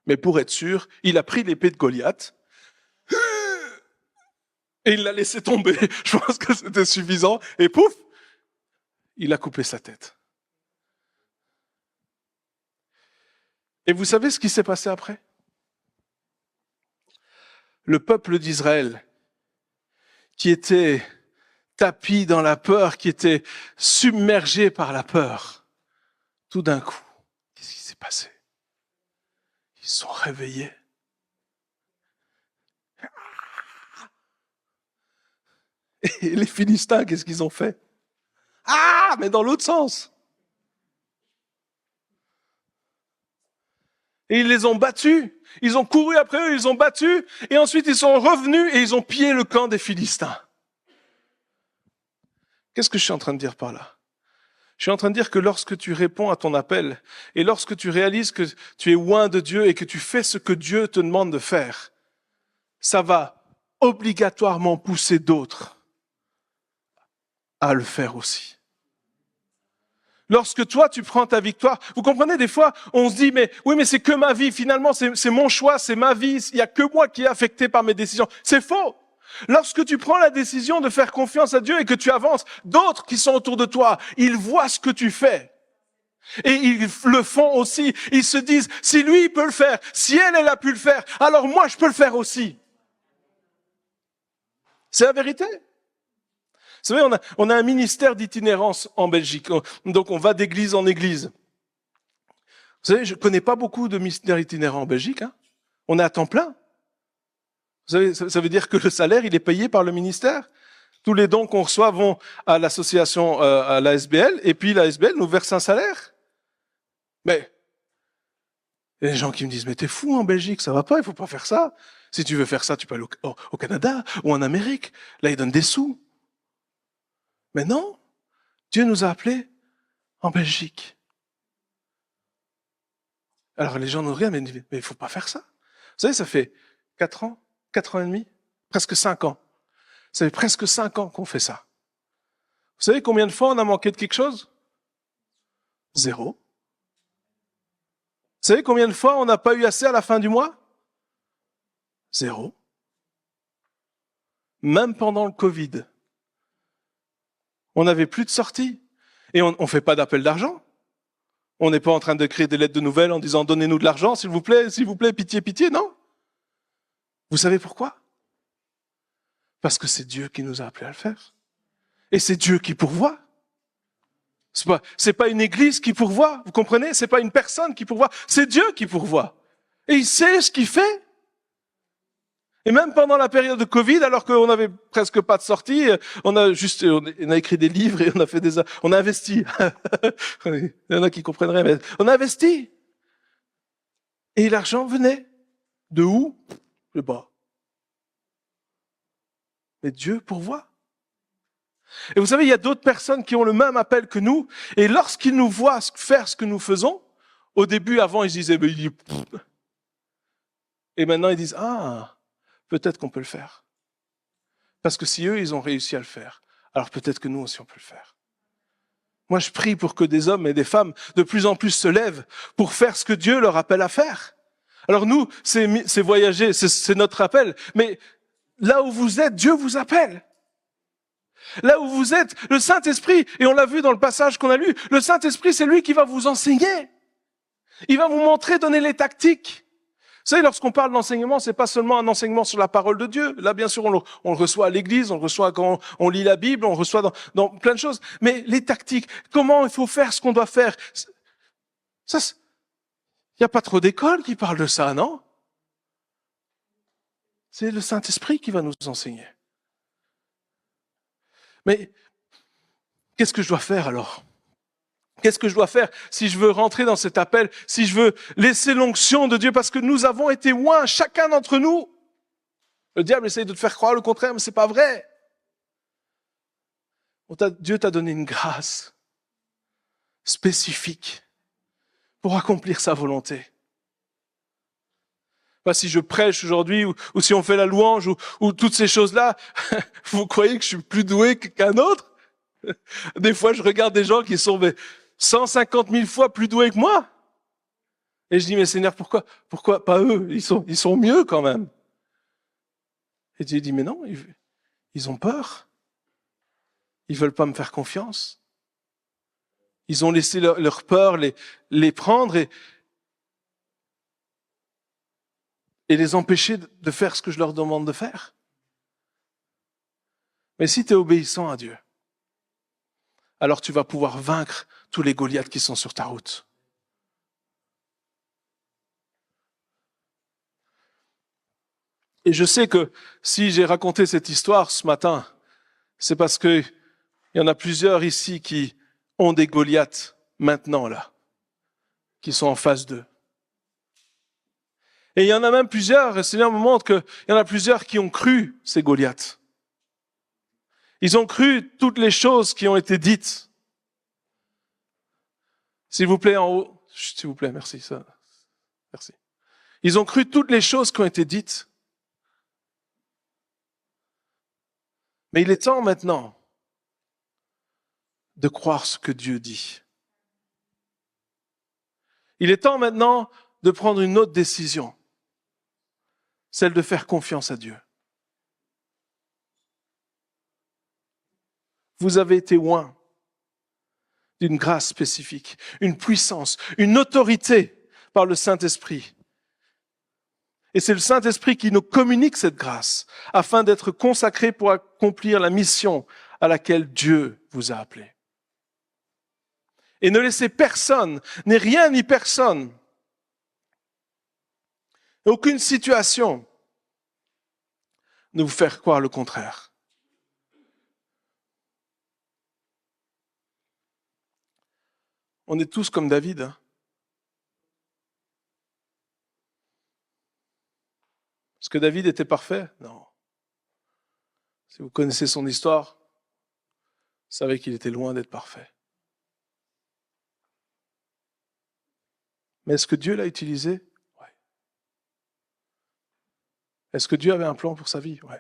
Mais pour être sûr, il a pris l'épée de Goliath et il l'a laissé tomber. Je pense que c'était suffisant. Et pouf, il a coupé sa tête. Et vous savez ce qui s'est passé après? Le peuple d'Israël, qui était tapi dans la peur, qui était submergé par la peur, tout d'un coup, qu'est-ce qui s'est passé? Ils se sont réveillés. Et les Philistins, qu'est-ce qu'ils ont fait? Ah, mais dans l'autre sens. Et ils les ont battus. Ils ont couru après eux, ils les ont battus. Et ensuite, ils sont revenus et ils ont pillé le camp des Philistins. Qu'est-ce que je suis en train de dire par là? Je suis en train de dire que lorsque tu réponds à ton appel et lorsque tu réalises que tu es loin de Dieu et que tu fais ce que Dieu te demande de faire, ça va obligatoirement pousser d'autres à le faire aussi. Lorsque toi, tu prends ta victoire, vous comprenez, des fois, on se dit, mais oui, mais c'est que ma vie, finalement, c'est mon choix, c'est ma vie, il n'y a que moi qui est affecté par mes décisions. C'est faux. Lorsque tu prends la décision de faire confiance à Dieu et que tu avances, d'autres qui sont autour de toi, ils voient ce que tu fais. Et ils le font aussi. Ils se disent, si lui, il peut le faire, si elle a pu le faire, alors moi, je peux le faire aussi. C'est la vérité. Vous savez, on a un ministère d'itinérance en Belgique. Donc, on va d'église en église. Vous savez, je connais pas beaucoup de ministères itinérants en Belgique. Hein. On est à temps plein. Vous savez, ça veut dire que le salaire, il est payé par le ministère. Tous les dons qu'on reçoit vont à l'association, à la SBL, et puis la SBL nous verse un salaire. Mais il y a des gens qui me disent, mais t'es fou en Belgique, ça va pas, il faut pas faire ça. Si tu veux faire ça, tu peux aller au Canada ou en Amérique. Là, ils donnent des sous. Mais non, Dieu nous a appelés en Belgique. Alors les gens nous regardent, mais il faut pas faire ça. Vous savez, ça fait 4 ans, 4 ans et demi, presque 5 ans. Ça fait presque 5 ans qu'on fait ça. Vous savez combien de fois on a manqué de quelque chose? 0. Vous savez combien de fois on n'a pas eu assez à la fin du mois? 0. Même pendant le Covid, on n'avait plus de sorties. Et on ne fait pas d'appel d'argent. On n'est pas en train de créer des lettres de nouvelles en disant « Donnez-nous de l'argent, s'il vous plaît, pitié, pitié », non. Vous savez pourquoi? Parce que c'est Dieu qui nous a appelés à le faire. Et c'est Dieu qui pourvoit. C'est pas une église qui pourvoit, vous comprenez? C'est pas une personne qui pourvoit, c'est Dieu qui pourvoit. Et il sait ce qu'il fait. Et même pendant la période de Covid, alors qu'on n'avait presque pas de sortie, on a écrit des livres et on a investi. Il y en a qui comprendraient, mais on a investi. Et l'argent venait. De où? Je sais pas. Mais Dieu pourvoit. Et vous savez, il y a d'autres personnes qui ont le même appel que nous, et lorsqu'ils nous voient faire ce que nous faisons, au début, avant, ils disaient, et maintenant ils disent, ah, peut-être qu'on peut le faire. Parce que si eux, ils ont réussi à le faire, alors peut-être que nous aussi, on peut le faire. Moi, je prie pour que des hommes et des femmes de plus en plus se lèvent pour faire ce que Dieu leur appelle à faire. Alors nous, c'est voyager, c'est notre appel, mais là où vous êtes, Dieu vous appelle. Là où vous êtes, le Saint-Esprit, et on l'a vu dans le passage qu'on a lu, le Saint-Esprit, c'est lui qui va vous enseigner. Il va vous montrer, donner les tactiques. Vous savez, lorsqu'on parle d'enseignement, c'est pas seulement un enseignement sur la parole de Dieu. Là, bien sûr, on le reçoit à l'église, on le reçoit quand on lit la Bible, on le reçoit dans plein de choses. Mais les tactiques, comment il faut faire ce qu'on doit faire, ça, il n'y a pas trop d'écoles qui parlent de ça, non? C'est le Saint-Esprit qui va nous enseigner. Mais qu'est-ce que je dois faire alors? Qu'est-ce que je dois faire si je veux rentrer dans cet appel, si je veux laisser l'onction de Dieu, parce que nous avons été oints, chacun d'entre nous. Le diable essaye de te faire croire le contraire, mais c'est pas vrai. Dieu t'a donné une grâce spécifique pour accomplir sa volonté. Pas si je prêche aujourd'hui ou si on fait la louange ou toutes ces choses-là, vous croyez que je suis plus doué qu'un autre? Des fois, je regarde des gens qui sont 150 000 fois plus doués que moi. Et je dis, mais Seigneur, pourquoi pas eux? Ils sont mieux quand même. Et Dieu dit, mais non, ils ont peur. Ils veulent pas me faire confiance. Ils ont laissé leur peur les prendre et les empêcher de faire ce que je leur demande de faire. Mais si tu es obéissant à Dieu, alors tu vas pouvoir vaincre tous les Goliaths qui sont sur ta route. Et je sais que si j'ai raconté cette histoire ce matin, c'est parce qu'il y en a plusieurs ici qui ont des Goliaths maintenant, là, qui sont en phase 2. Et il y en a même plusieurs, le Seigneur me montre qu'il y en a plusieurs qui ont cru ces Goliaths. Ils ont cru toutes les choses qui ont été dites. S'il vous plaît, en haut. S'il vous plaît, merci. Merci. Ils ont cru toutes les choses qui ont été dites. Mais il est temps maintenant de croire ce que Dieu dit. Il est temps maintenant de prendre une autre décision, celle de faire confiance à Dieu. Vous avez été oints d'une grâce spécifique, une puissance, une autorité par le Saint-Esprit. Et c'est le Saint-Esprit qui nous communique cette grâce afin d'être consacrés pour accomplir la mission à laquelle Dieu vous a appelés. Et ne laissez personne, ni rien ni personne, aucune situation, ne vous faire croire le contraire. On est tous comme David. Hein. Est-ce que David était parfait? Non. Si vous connaissez son histoire, vous savez qu'il était loin d'être parfait. Mais est-ce que Dieu l'a utilisé? Oui. Est-ce que Dieu avait un plan pour sa vie? Oui.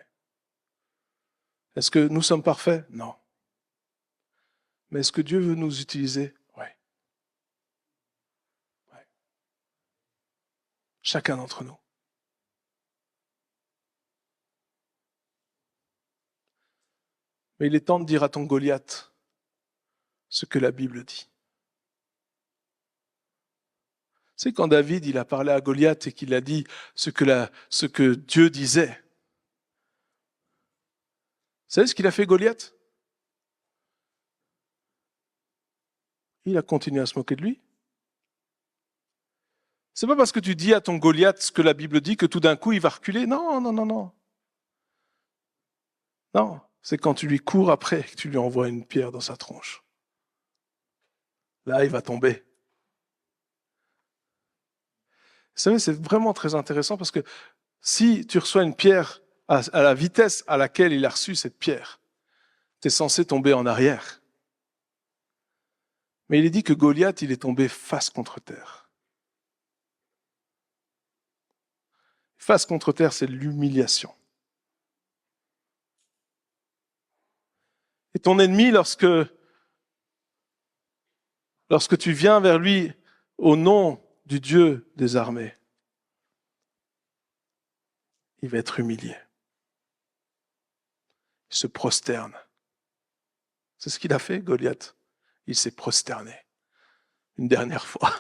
Est-ce que nous sommes parfaits? Non. Mais est-ce que Dieu veut nous utiliser? Oui. Oui. Chacun d'entre nous. Mais il est temps de dire à ton Goliath ce que la Bible dit. C'est quand David il a parlé à Goliath et qu'il a dit ce que Dieu disait. Vous savez ce qu'il a fait Goliath? Il a continué à se moquer de lui. C'est pas parce que tu dis à ton Goliath ce que la Bible dit que tout d'un coup il va reculer. Non, non, non, non. Non, c'est quand tu lui cours après et que tu lui envoies une pierre dans sa tronche. Là, il va tomber. Vous savez, c'est vraiment très intéressant parce que si tu reçois une pierre à la vitesse à laquelle il a reçu cette pierre, tu es censé tomber en arrière. Mais il est dit que Goliath, il est tombé face contre terre. Face contre terre, c'est l'humiliation. Et ton ennemi, lorsque tu viens vers lui au nom du Dieu des armées, il va être humilié. Il se prosterne. C'est ce qu'il a fait, Goliath. Il s'est prosterné. Une dernière fois.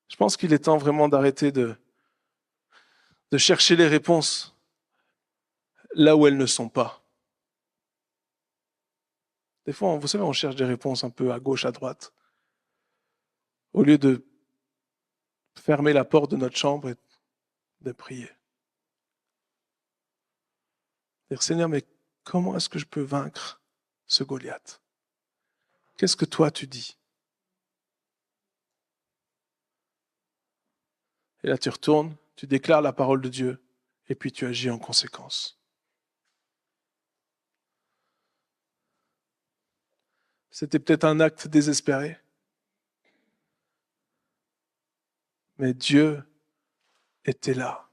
Je pense qu'il est temps vraiment d'arrêter de chercher les réponses là où elles ne sont pas. Des fois, vous savez, on cherche des réponses un peu à gauche, à droite. Au lieu de fermer la porte de notre chambre et de prier. Dire, Seigneur, mais comment est-ce que je peux vaincre ce Goliath? Qu'est-ce que toi tu dis? Et là, tu retournes, tu déclares la parole de Dieu, et puis tu agis en conséquence. C'était peut-être un acte désespéré, mais Dieu était là.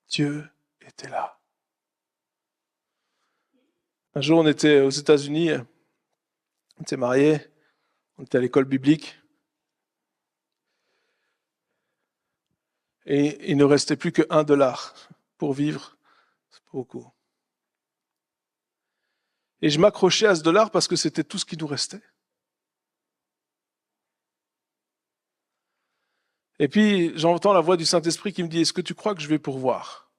Dieu était là. Un jour, on était aux États-Unis, on était mariés, on était à l'école biblique, et il ne restait plus que $1 pour vivre. C'est beaucoup. Et je m'accrochais à ce dollar parce que c'était tout ce qui nous restait. Et puis, j'entends la voix du Saint-Esprit qui me dit, est-ce que tu crois que je vais pourvoir?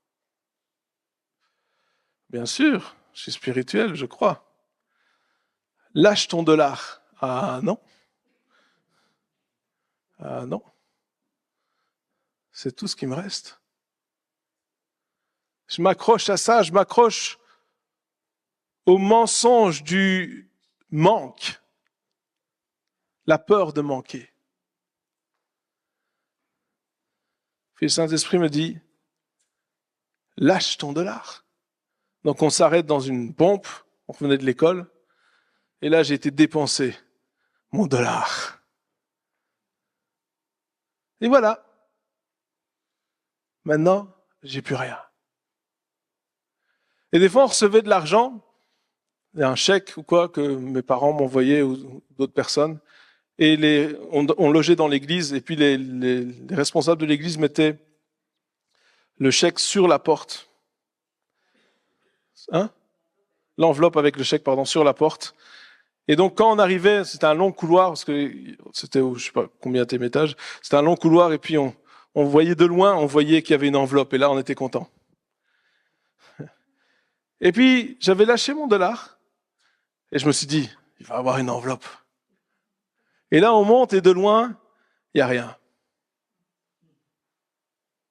Bien sûr, je suis spirituel, je crois. Lâche ton dollar. Ah non. Ah non. C'est tout ce qui me reste. Je m'accroche à ça, je m'accroche au mensonge du manque, la peur de manquer. Puis le Saint-Esprit me dit, lâche ton dollar. Donc on s'arrête dans une pompe, on revenait de l'école, et là j'ai été dépensé mon dollar. Et voilà. Maintenant, j'ai plus rien. Et des fois, on recevait de l'argent, un chèque ou quoi, que mes parents m'envoyaient ou d'autres personnes, et on logeait dans l'église, et puis les responsables de l'église mettaient le chèque sur la porte. Hein? L'enveloppe avec le chèque, sur la porte. Et donc, quand on arrivait, c'était un long couloir, parce que c'était, je sais pas combien de étage, c'était un long couloir, et puis on voyait de loin, on voyait qu'il y avait une enveloppe, et là, on était content. Et puis, j'avais lâché mon dollar, et je me suis dit, il va y avoir une enveloppe. Et là, on monte, et de loin, il n'y a rien.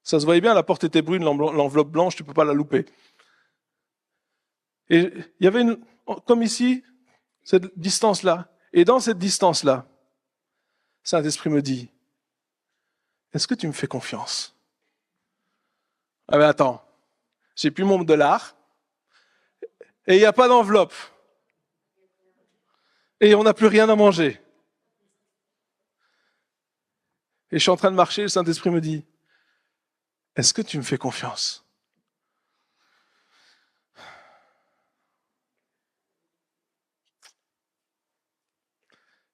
Ça se voyait bien, la porte était brune, l'enveloppe blanche, tu ne peux pas la louper. Et il y avait comme ici, cette distance-là. Et dans cette distance-là, Saint-Esprit me dit, est-ce que tu me fais confiance? Ah ben attends, j'ai plus mon dollar et il n'y a pas d'enveloppe et on n'a plus rien à manger. Et je suis en train de marcher, le Saint-Esprit me dit, est-ce que tu me fais confiance?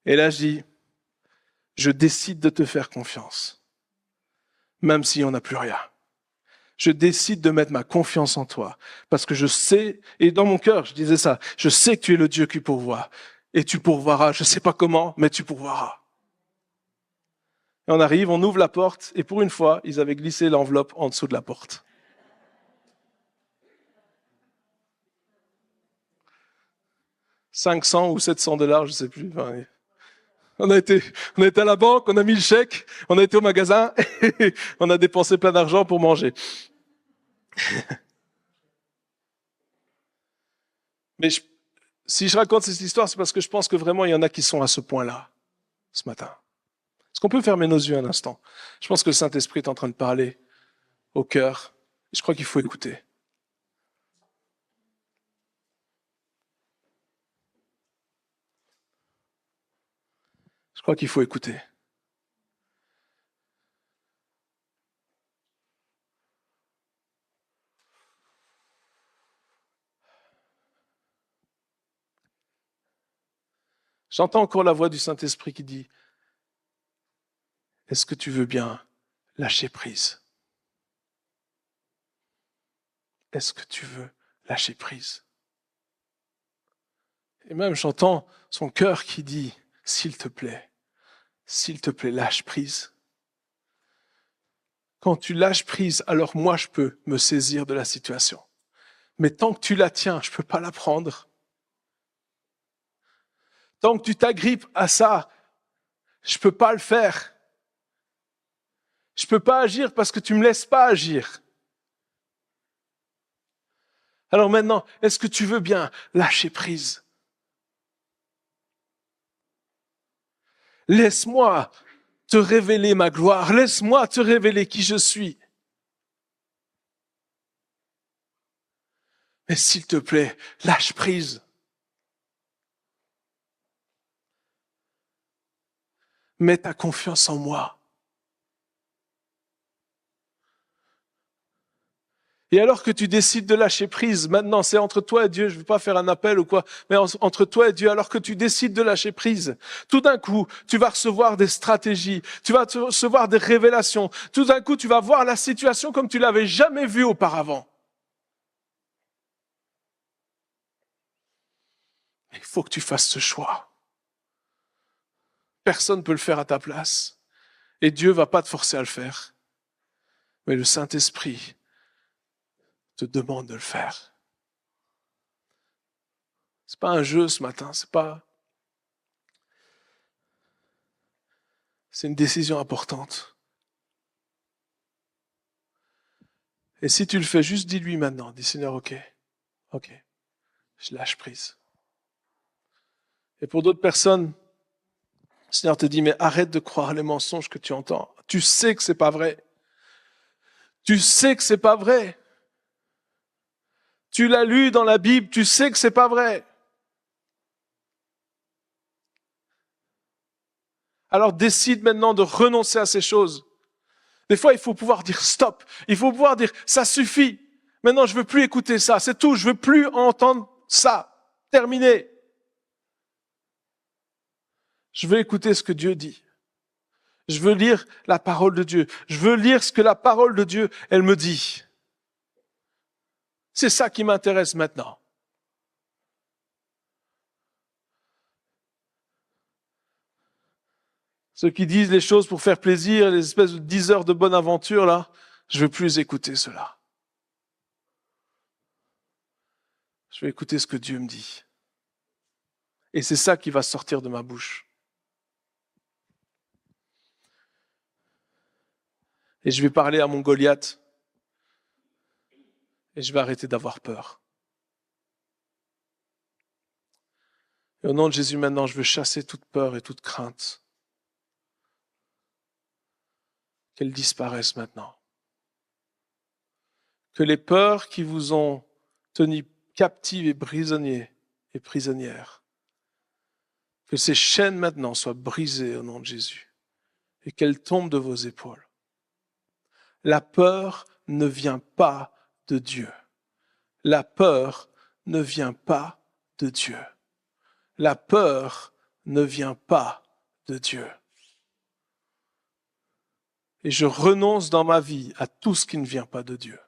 Et là, je dis, je décide de te faire confiance, même si on n'a plus rien. Je décide de mettre ma confiance en toi, parce que je sais, et dans mon cœur, je disais ça, je sais que tu es le Dieu qui pourvoit, et tu pourvoiras, je ne sais pas comment, mais tu pourvoiras. Et on arrive, on ouvre la porte, et pour une fois, ils avaient glissé l'enveloppe en dessous de la porte. $500 ou $700, je ne sais plus. Enfin, on a été à la banque, on a mis le chèque, on a été au magasin, et on a dépensé plein d'argent pour manger. Mais si je raconte cette histoire, c'est parce que je pense que vraiment, il y en a qui sont à ce point-là, ce matin. Est-ce qu'on peut fermer nos yeux un instant? Je pense que le Saint-Esprit est en train de parler au cœur. Je crois qu'il faut écouter. Je crois qu'il faut écouter. J'entends encore la voix du Saint-Esprit qui dit, est-ce que tu veux bien lâcher prise? Est-ce que tu veux lâcher prise? Et même j'entends son cœur qui dit, s'il te plaît, lâche prise. Quand tu lâches prise, alors moi je peux me saisir de la situation. Mais tant que tu la tiens, je ne peux pas la prendre. Tant que tu t'agrippes à ça, je ne peux pas le faire. Je ne peux pas agir parce que tu ne me laisses pas agir. Alors maintenant, est-ce que tu veux bien lâcher prise? Laisse-moi te révéler ma gloire. Laisse-moi te révéler qui je suis. Mais s'il te plaît, lâche prise. Mets ta confiance en moi. Et alors que tu décides de lâcher prise, maintenant c'est entre toi et Dieu, je ne veux pas faire un appel ou quoi, mais entre toi et Dieu, alors que tu décides de lâcher prise, tout d'un coup, tu vas recevoir des stratégies, tu vas recevoir des révélations, tout d'un coup, tu vas voir la situation comme tu l'avais jamais vue auparavant. Il faut que tu fasses ce choix. Personne ne peut le faire à ta place. Et Dieu ne va pas te forcer à le faire. Mais le Saint-Esprit te demande de le faire. C'est pas un jeu ce matin, c'est une décision importante. Et si tu le fais, juste dis-lui maintenant, dis Seigneur, ok, je lâche prise. Et pour d'autres personnes, le Seigneur te dit, mais arrête de croire les mensonges que tu entends. Tu sais que c'est pas vrai. Tu sais que c'est pas vrai. Tu l'as lu dans la Bible, tu sais que c'est pas vrai. Alors décide maintenant de renoncer à ces choses. Des fois, il faut pouvoir dire stop. Il faut pouvoir dire ça suffit. Maintenant, je veux plus écouter ça. C'est tout. Je veux plus entendre ça. Terminé. Je veux écouter ce que Dieu dit. Je veux lire la parole de Dieu. Je veux lire ce que la parole de Dieu, elle me dit. C'est ça qui m'intéresse maintenant. Ceux qui disent les choses pour faire plaisir, les espèces de 10 heures de bonne aventure, là, je veux plus écouter cela. Je vais écouter ce que Dieu me dit. Et c'est ça qui va sortir de ma bouche. Et je vais parler à mon Goliath. Et je vais arrêter d'avoir peur. Et au nom de Jésus, maintenant, je veux chasser toute peur et toute crainte. Qu'elles disparaissent maintenant. Que les peurs qui vous ont tenu captifs et prisonniers et prisonnières, que ces chaînes maintenant soient brisées au nom de Jésus et qu'elles tombent de vos épaules. La peur ne vient pas de Dieu. La peur ne vient pas de Dieu. La peur ne vient pas de Dieu. Et je renonce dans ma vie à tout ce qui ne vient pas de Dieu.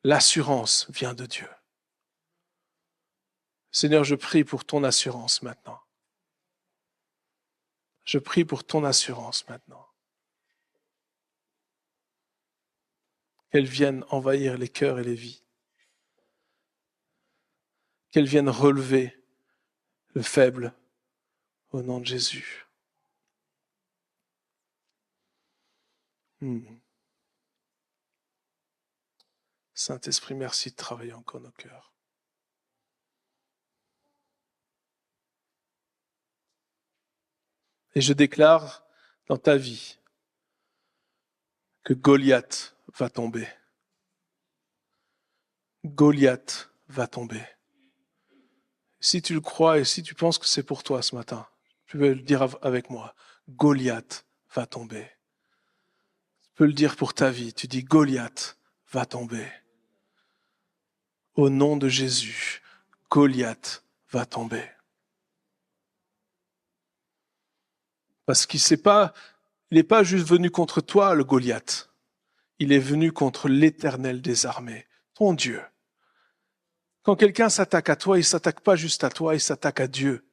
L'assurance vient de Dieu. Seigneur, je prie pour ton assurance maintenant. Je prie pour ton assurance maintenant. Qu'elle vienne envahir les cœurs et les vies. Qu'elle vienne relever le faible au nom de Jésus. Saint-Esprit, merci de travailler encore nos cœurs. Et je déclare dans ta vie que Goliath va tomber. Goliath va tomber. Si tu le crois et si tu penses que c'est pour toi ce matin, tu peux le dire avec moi. Goliath va tomber. Tu peux le dire pour ta vie. Tu dis Goliath va tomber. Au nom de Jésus, Goliath va tomber. Parce qu'il n'est pas juste venu contre toi, le Goliath. Il est venu contre l'Éternel des armées, ton Dieu. Quand quelqu'un s'attaque à toi, il ne s'attaque pas juste à toi, il s'attaque à Dieu.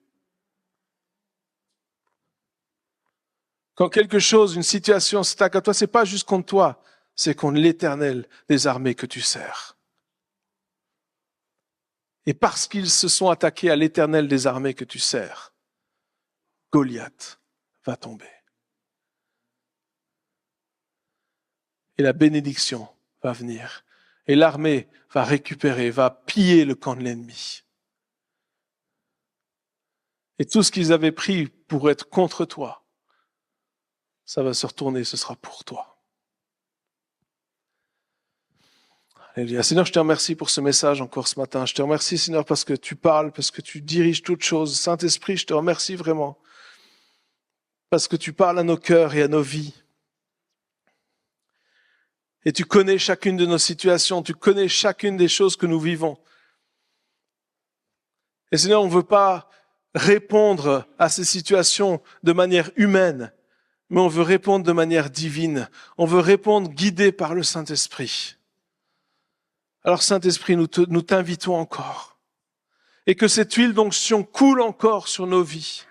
Quand quelque chose, une situation s'attaque à toi, ce n'est pas juste contre toi, c'est contre l'Éternel des armées que tu sers. Et parce qu'ils se sont attaqués à l'Éternel des armées que tu sers, Goliath va tomber. Et la bénédiction va venir. Et l'armée va récupérer, va piller le camp de l'ennemi. Et tout ce qu'ils avaient pris pour être contre toi, ça va se retourner, ce sera pour toi. Alléluia. Seigneur, je te remercie pour ce message encore ce matin. Je te remercie, Seigneur, parce que tu parles, parce que tu diriges toutes choses. Saint-Esprit, je te remercie vraiment. Parce que tu parles à nos cœurs et à nos vies. Et tu connais chacune de nos situations, tu connais chacune des choses que nous vivons. Et Seigneur, on ne veut pas répondre à ces situations de manière humaine, mais on veut répondre de manière divine. On veut répondre guidé par le Saint-Esprit. Alors Saint-Esprit, nous t'invitons encore. Et que cette huile d'onction coule encore sur nos vies.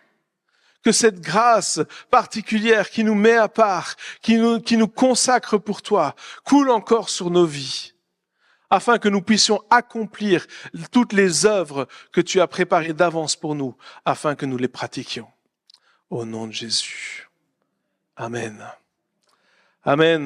Que cette grâce particulière qui nous met à part, qui nous consacre pour toi, coule encore sur nos vies, afin que nous puissions accomplir toutes les œuvres que tu as préparées d'avance pour nous, afin que nous les pratiquions. Au nom de Jésus. Amen. Amen.